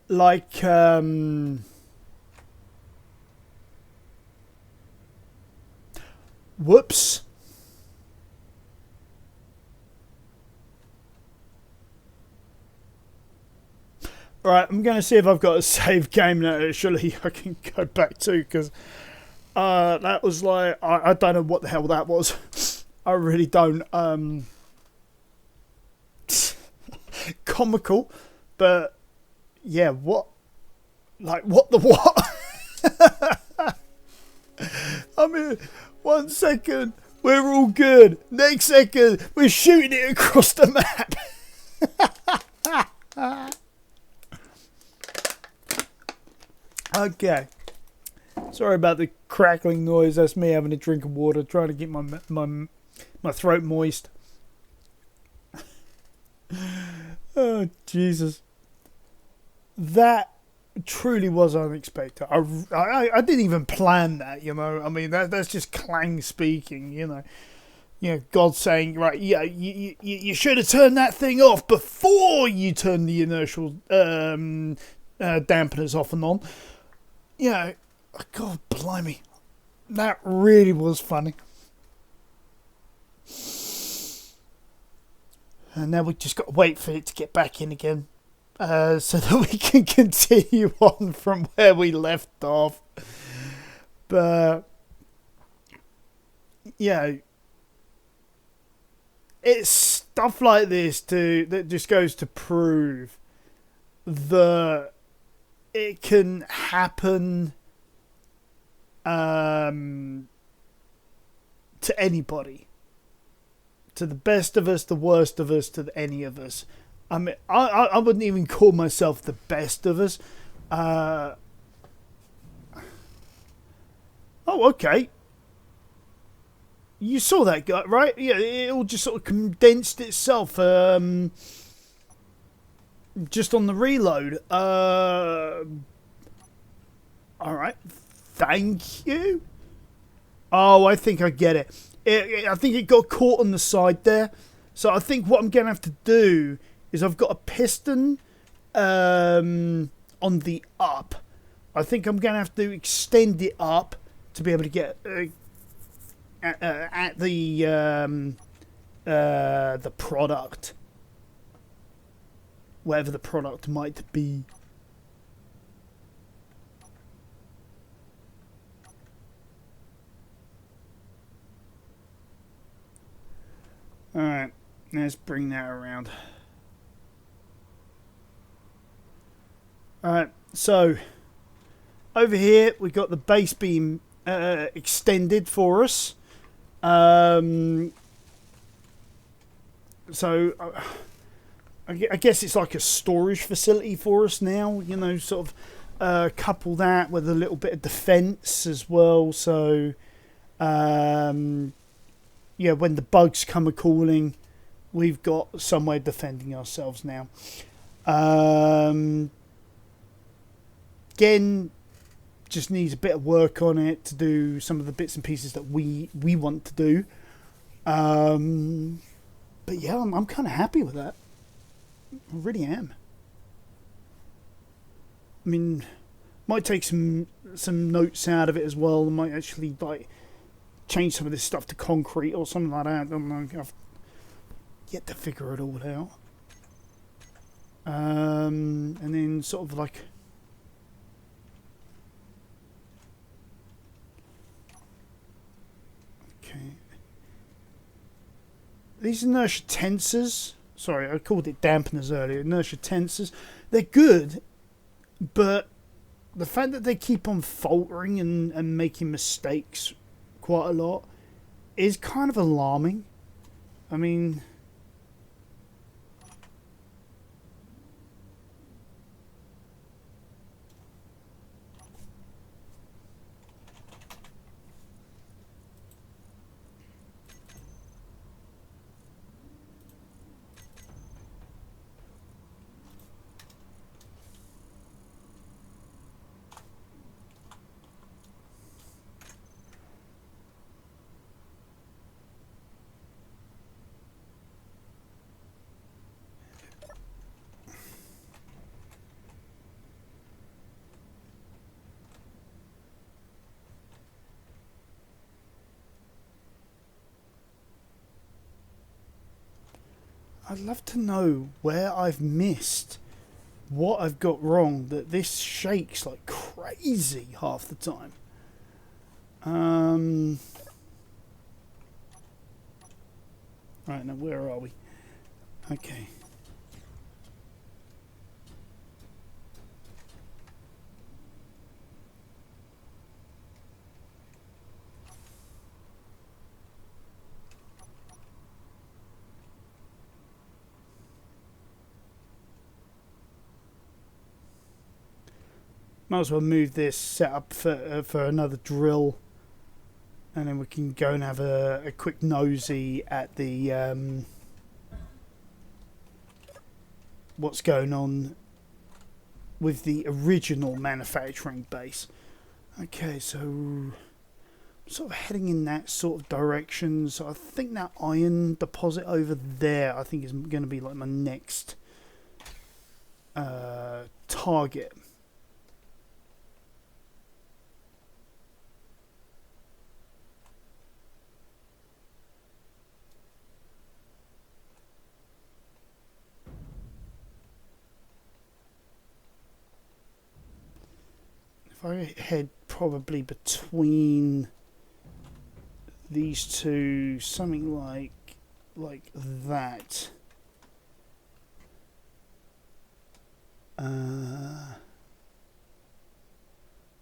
Like, whoops. Right, I'm going to see if I've got a save game that actually I can go back to, because that was like, I don't know what the hell that was. I really don't. Comical, but yeah, what? Like, what the what? I mean, 1 second, we're all good. Next second, we're shooting it across the map. Okay. Sorry about the crackling noise. That's me having a drink of water, trying to get my throat moist. Oh, Jesus. That truly was unexpected. I didn't even plan that, you know. I mean, that's just Clang speaking, you know. You know, God saying, right, yeah, you should have turned that thing off before you turned the inertial dampeners off and on. You know, God blimey. That really was funny. And now we just got to wait for it to get back in again. So that we can continue on from where we left off. But, you know, it's stuff like this that just goes to prove that it can happen to anybody. To the best of us, the worst of us, to any of us. I mean, I wouldn't even call myself the best of us. Oh, okay. You saw that guy, right? Yeah, it all just sort of condensed itself just on the reload. All right. Thank you. Oh, I think I get it. I think it got caught on the side there. So I think what I'm going to have to do is I've got a piston on the up. I think I'm going to have to extend it up to be able to get at the product, whatever the product might be. All right, let's bring that around. All right, so over here we've got the base beam extended for us. So I guess it's like a storage facility for us now. You know, sort of couple that with a little bit of defense as well. So yeah, when the bugs come a calling, we've got some way of defending ourselves now. Again, just needs a bit of work on it to do some of the bits and pieces that we want to do. But yeah, I'm kind of happy with that. I really am. I mean, might take some notes out of it as well. I might actually like change some of this stuff to concrete or something like that. I don't know. I've yet to figure it all out. And then sort of like. Okay. These inertia tensors. Sorry, I called it dampeners earlier. Inertia tensors. They're good, but the fact that they keep on faltering and making mistakes quite a lot is kind of alarming. I mean, I'd love to know where I've missed, what I've got wrong, that this shakes like crazy half the time. Right, now where are we? Okay. Might as well move this set up for another drill, and then we can go and have a quick nosy at the what's going on with the original manufacturing base. Okay, so I'm sort of heading in that sort of direction. So I think that iron deposit over there, I think is going to be like my next target. If I head probably between these two, something like that.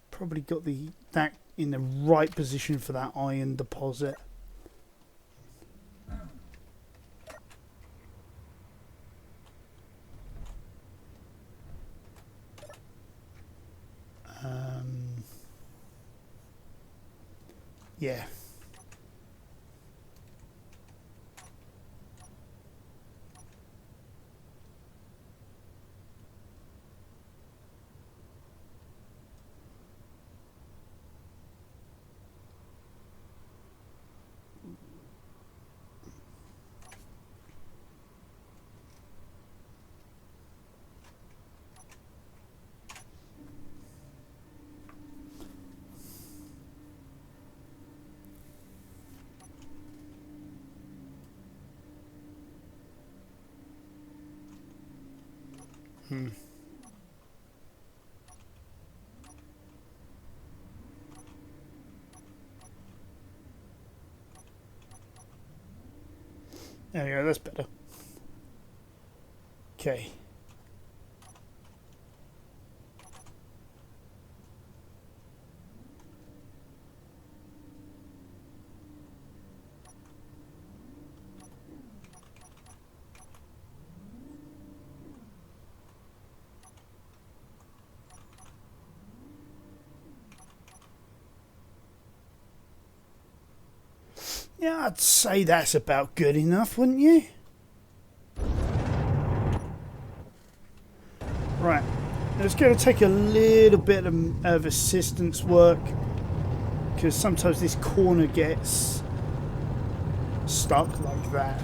Probably got that in the right position for that iron deposit. Yeah. There we go, that's better. Okay. Yeah, I'd say that's about good enough, wouldn't you? Right. It's going to take a little bit of assistance work because sometimes this corner gets stuck like that.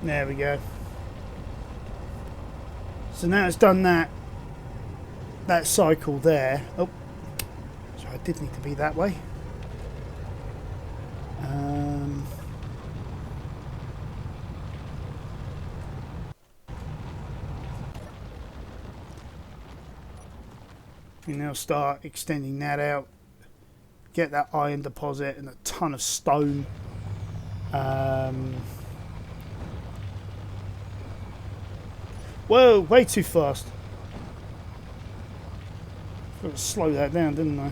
There we go. So now it's done that cycle there. Oh, so I did need to be that way. You now start extending that out. Get that iron deposit and a ton of stone. Whoa, way too fast. Got to slow that down, didn't I?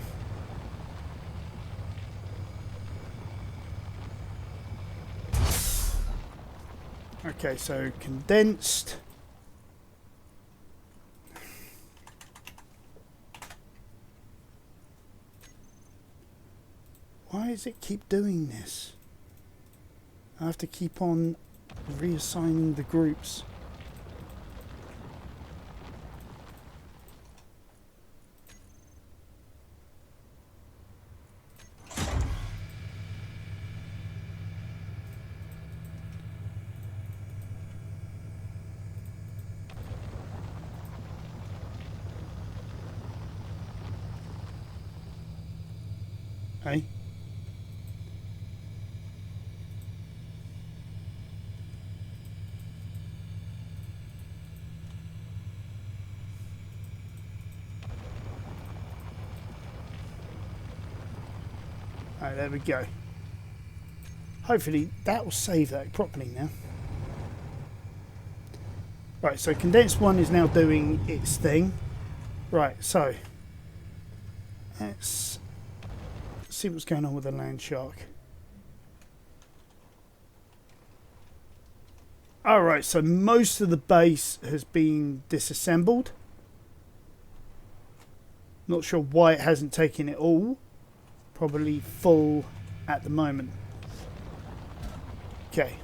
Okay, so condensed. Why does it keep doing this? I have to keep on reassigning the groups. Hey? Alright, there we go. Hopefully that will save that properly now. Right, so condensed one is now doing its thing. Right, so let's see what's going on with the land shark. Alright, so most of the base has been disassembled. Not sure why it hasn't taken it all. Probably full at the moment. Okay.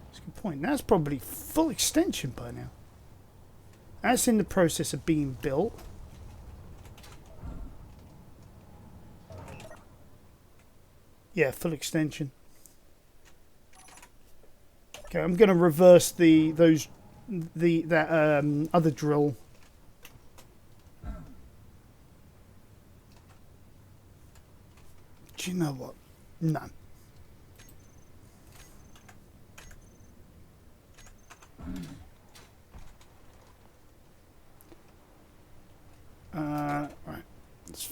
That's a good point. That's probably full extension by now. That's in the process of being built. Yeah, full extension. Okay, I'm going to reverse that other drill. Do you know what? No.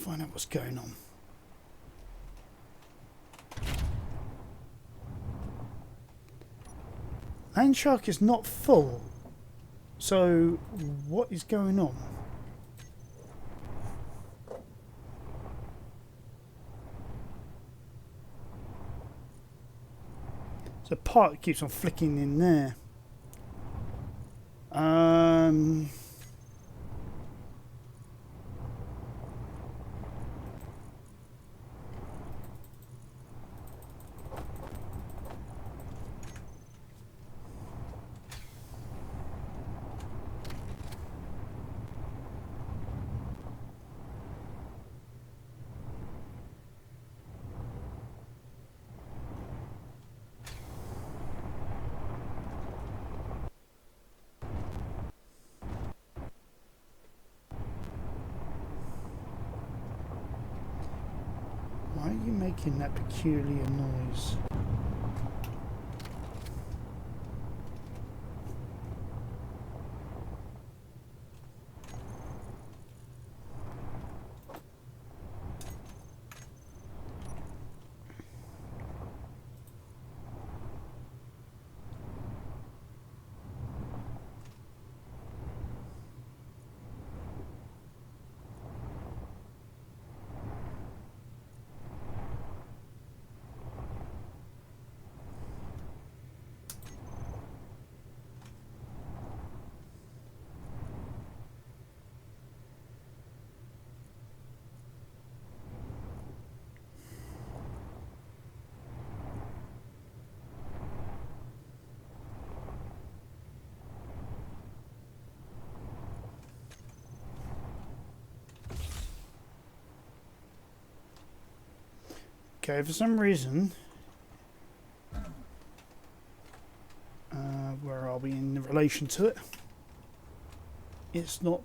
find out what's going on. Land shark is not full. So, what is going on? So, part keeps on flicking in there. Why are you making that peculiar noise? Okay, for some reason, where are we in relation to it? It's not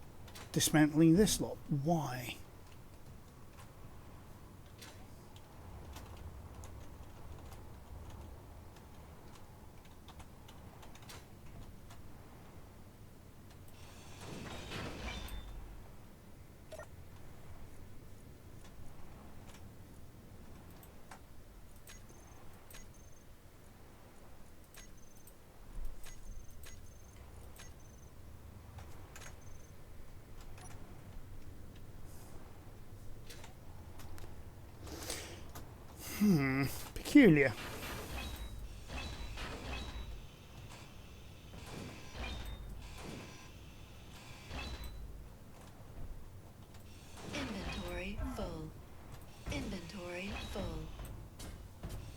dismantling this lot. Why? Peculiar. Inventory full. Inventory full.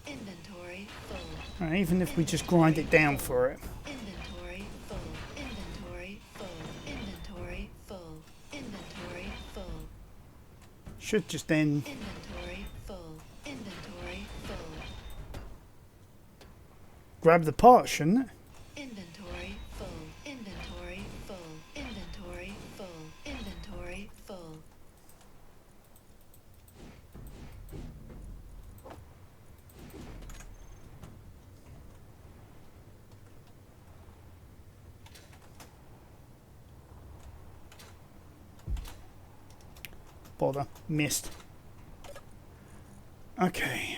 Inventory full. Right, even if we just grind it down for it. Inventory full. Inventory full. Inventory full. Inventory full. Should just then Inventory full. Inventory full. grab the part, shouldn't it? Inventory full. Inventory full. Inventory full. Inventory full. Bother. Missed. Okay.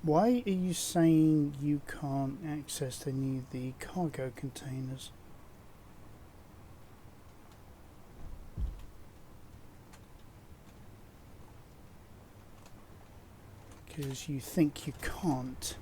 Why are you saying you can't access any of the cargo containers? Because you think you can't.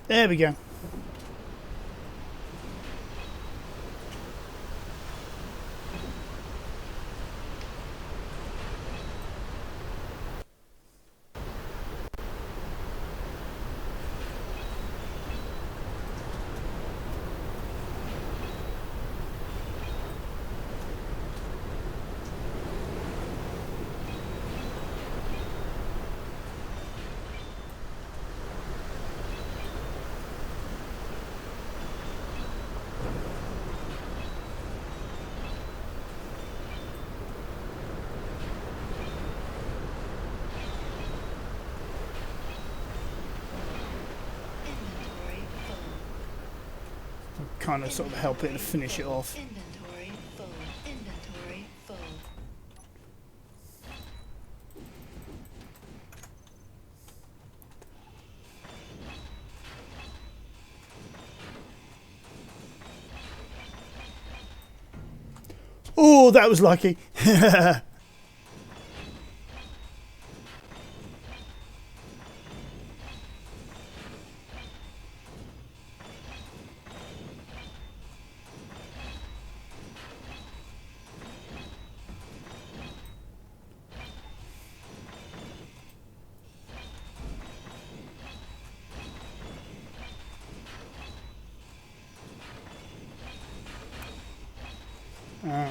There we go. Inventory full. Kind of sort of help it to finish it off. Inventory full. Inventory full. Oh, that was lucky. Alright.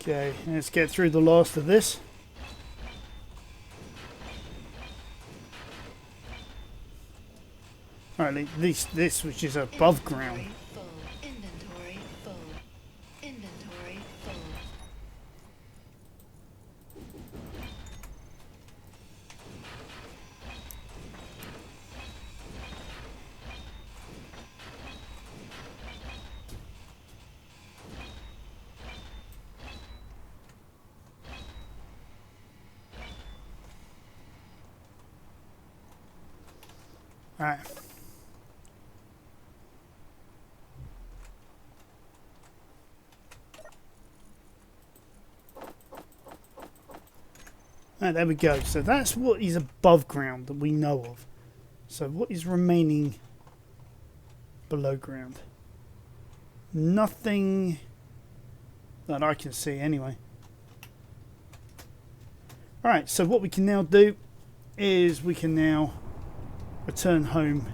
Okay, let's get through the last of this. Alright, at least this, which is above ground. Inventory full. Inventory full. Inventory full. Alright. Right, there we go. So that's what is above ground that we know of. So what is remaining below ground? Nothing that I can see anyway. Alright, so what we can now do is we can now return home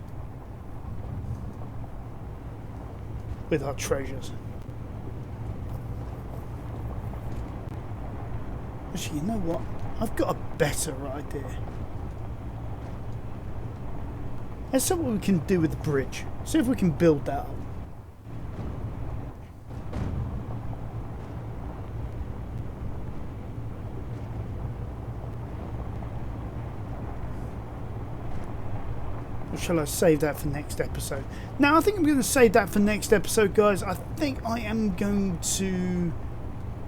with our treasures. Actually, you know what? I've got a better idea. Let's see what we can do with the bridge. See if we can build that up. Or shall I save that for next episode? Now, I think I'm going to save that for next episode, guys. I think I am going to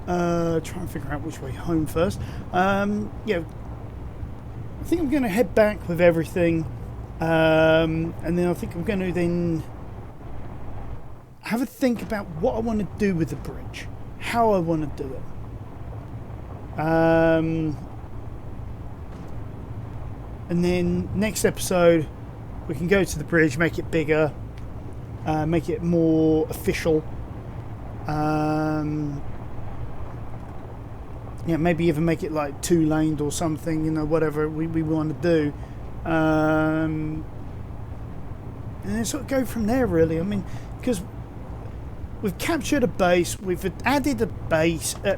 try and figure out which way home first. Yeah, I think I'm going to head back with everything, and then I think I'm going to then have a think about what I want to do with the bridge, how I want to do it. And then next episode we can go to the bridge, make it bigger, make it more official. Yeah, maybe even make it like 2-laned or something, you know, whatever we want to do. And then sort of go from there, really. I mean, because we've captured a base, we've added a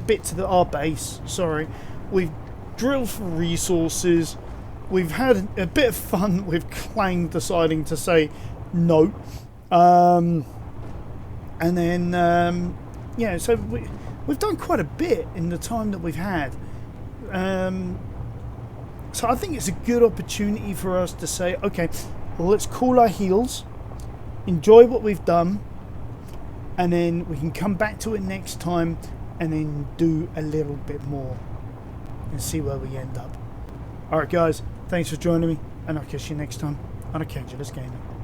bit to our base, sorry. We've drilled for resources. We've had a bit of fun with Clang deciding to say no. And then, yeah, so we've done quite a bit in the time that we've had. So I think it's a good opportunity for us to say, okay, well, let's cool our heels, enjoy what we've done, and then we can come back to it next time and then do a little bit more and see where we end up. Alright guys, thanks for joining me, and I'll catch you next time on Arcangela's Gaming.